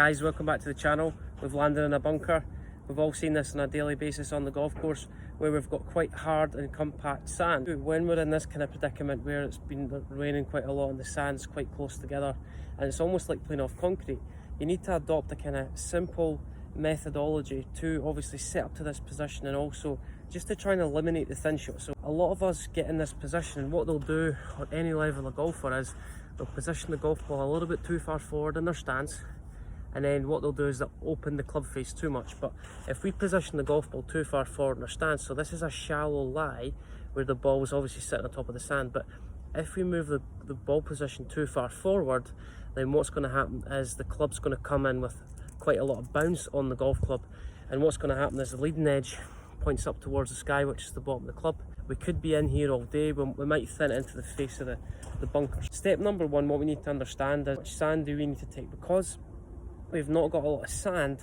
Guys, welcome back to the channel. We've landed in a bunker. We've all seen this on a daily basis on the golf course where we've got quite hard and compact sand. When we're in this kind of predicament where it's been raining quite a lot and the sand's quite close together and it's almost like playing off concrete, you need to adopt a kind of simple methodology to obviously set up to this position and also just to try and eliminate the thin shot. So a lot of us get in this position and what they'll do on any level of golfer is they'll position the golf ball a little bit too far forward in their stance, and then what they'll do is they'll open the club face too much. But if we position the golf ball too far forward in our stance, so this is a shallow lie where the ball was obviously sitting on top of the sand, but if we move the ball position too far forward, then what's going to happen is the club's going to come in with quite a lot of bounce on the golf club, and what's going to happen is the leading edge points up towards the sky, which is the bottom of the club. We could be in here all day, we might thin it into the face of the bunker. Step number one, what we need to understand is which sand do we need to take. Because we've not got a lot of sand,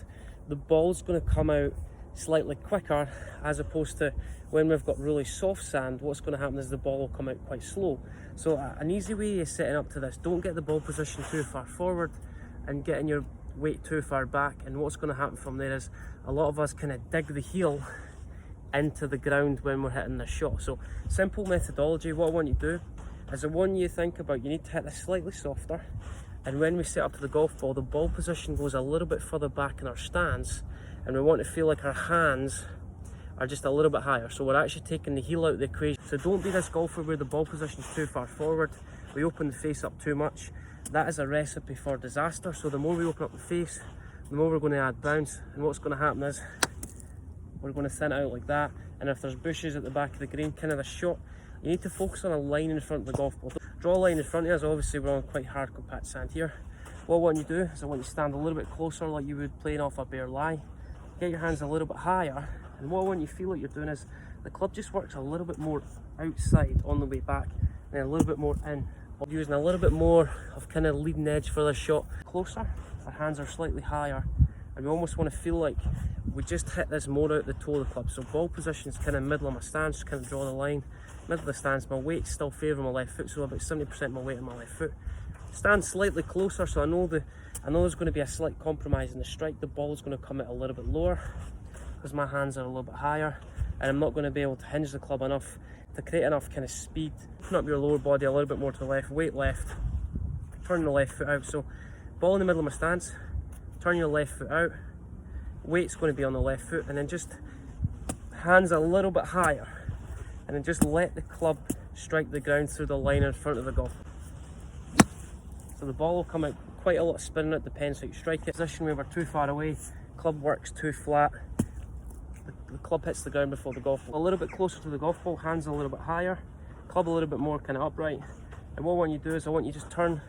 the ball's going to come out slightly quicker, as opposed to when we've got really soft sand, what's going to happen is the ball will come out quite slow. So an easy way is setting up to this: don't get the ball position too far forward and getting your weight too far back, and what's going to happen from there is a lot of us kind of dig the heel into the ground when we're hitting the shot. So simple methodology, what I want you to do is I want you to think about, you need to hit this slightly softer, and when we set up to the golf ball, the ball position goes a little bit further back in our stance, and we want to feel like our hands are just a little bit higher. So we're actually taking the heel out of the equation. So don't be this golfer where the ball position is too far forward, we open the face up too much. That is a recipe for disaster. So the more we open up the face, the more we're going to add bounce, and what's going to happen is we're going to thin it out like that. And if there's bushes at the back of the green, kind of the shot, you need to focus on a line in front of the golf ball. Draw a line in front of us. Obviously we're on quite hard compact sand here. What I want you to do is I want you to stand a little bit closer, like you would playing off a bare lie. Get your hands a little bit higher, and what I want you to feel like you're doing is the club just works a little bit more outside on the way back, and a little bit more in. Using a little bit more of kind of leading edge for this shot. Closer, our hands are slightly higher, and we almost want to feel like we just hit this more out the toe of the club. So ball position is kind of middle of my stance, kind of draw the line, middle of the stance. My weight's still favouring my left foot, so about 70% of my weight on my left foot. Stand slightly closer, so I know there's going to be a slight compromise in the strike. The ball's going to come out a little bit lower because my hands are a little bit higher, and I'm not going to be able to hinge the club enough to create enough kind of speed. Open up your lower body a little bit more to the left, weight left, turn the left foot out. So ball in the middle of my stance, turn your left foot out, weight's going to be on the left foot, and then just hands a little bit higher, and then just let the club strike the ground through the line in front of the golf. So the ball will come out quite a lot of spin. It depends how you strike it. Position where we're too far away, club works too flat, the club hits the ground before the golf ball. A little bit closer to the golf ball, hands a little bit higher, club a little bit more kind of upright. And what I want you to do is I want you to just turn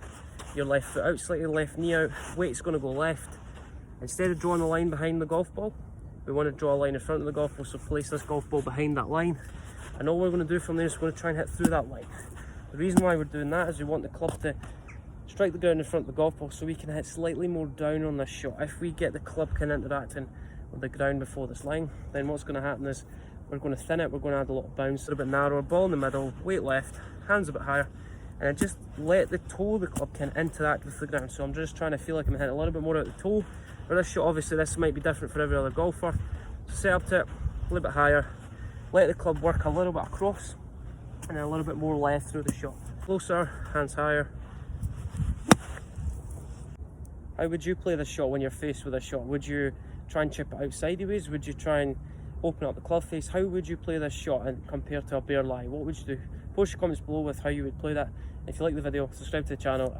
your left foot out, slightly left knee out, weight's going to go left. Instead of drawing a line behind the golf ball, we want to draw a line in front of the golf ball, so place this golf ball behind that line. And all we're going to do from there is we're going to try and hit through that line. The reason why we're doing that is we want the club to strike the ground in front of the golf ball so we can hit slightly more down on this shot. If we get the club kind of interacting with the ground before this line, then what's going to happen is we're going to thin it, we're going to add a lot of bounce, a little bit narrower, ball in the middle, weight left, hands a bit higher, and just let the toe of the club kind of interact with the ground. So I'm just trying to feel like I'm hitting a little bit more out the toe. For this shot, obviously this might be different for every other golfer. So set up to it, a little bit higher, let the club work a little bit across, and then a little bit more left through the shot. Closer, hands higher. How would you play this shot when you're faced with a shot? Would you try and chip it out sideways? Would you try and open up the club face? How would you play this shot and compared to a bare lie? What would you do? Post your comments below with how you would play that. If you like the video, subscribe to the channel.